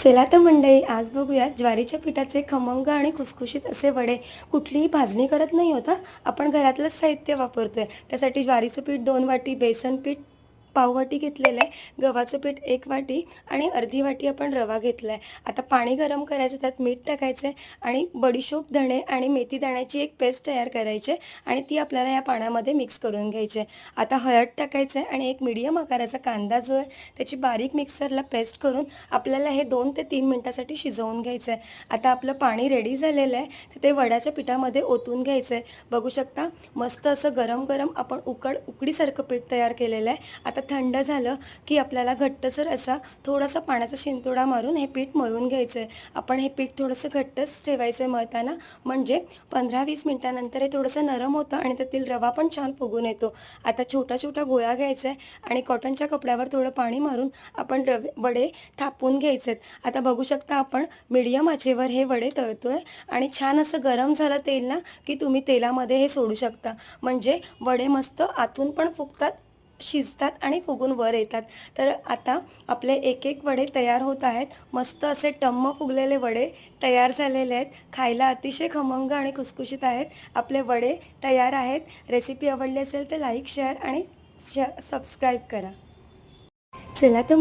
चला तर मंडळी, आज बघूया ज्वारीच्या पिठाचे खमंग आणि खुसखुशीत असे वडे. कुठलीही भाजणी करत नाही होता, आपण घरातलंच साहित्य वापरतोय. त्यासाठी ज्वारीचं पीठ 2 वाटी, बेसन पीठ पाव वाटी घेतलेलं आहे, गव्हाचं पीठ 1 वाटी आणि अर्धी वाटी आपण रवा घेतला आहे. आता पाणी गरम करायचं, त्यात मीठ टाकायचं आहे आणि बडीशोप, धणे आणि मेथी दाण्याची एक पेस्ट तयार करायची आणि ती आपल्याला या पाण्यामध्ये मिक्स करून घ्यायची आहे. आता हळद टाकायचं आहे आणि एक मीडियम आकाराचा कांदा जो आहे त्याची बारीक मिक्सरला पेस्ट करून आपल्याला हे 2 ते 3 मिनिटासाठी शिजवून घ्यायचं आहे. आता आपलं पाणी रेडी झालेलं आहे, तर ते वड्याच्या पिठामध्ये ओतून घ्यायचं आहे. बघू शकता, मस्त असं गरम गरम आपण उकडीसारखं पीठ तयार केलेलं आहे. आता थंड झालं की आपल्याला घट्टसर असा थोडासा पाण्याचा शिंतोडा मारून हे पीठ मळून घ्यायचं आहे. आपण हे पीठ थोडंसं घट्टच ठेवायचं आहे मळताना, म्हणजे 15-20 मिनिटानंतर हे थोडंसं नरम होतं आणि त्यातील रवा पण छान फुगून येतो. आता छोटा छोटा गोळा घ्यायचा आहे आणि कॉटनच्या कपड्यावर थोडं पाणी मारून आपण वडे थापून घ्यायचे आहेत. आता बघू शकता, आपण मीडियम आचेवर हे वडे तळतोय आणि छान असं गरम झालं तेल ना की तुम्ही तेलामध्ये हे सोडू शकता, म्हणजे वडे मस्त आतून पण फुगतात, शिजतात आणि फुगून वर येतात. तर आता आपले एक एक वडे तयार होत आहेत. मस्त असे टम्म फुगलेले वडे तयार झालेले आहेत. खायला अतिशय खमंग आणि खुसखुशीत आहेत. आपले वडे तयार आहेत. रेसिपी आवडली असेल तर लाईक, शेअर आणि सबस्क्राईब करा. चला तर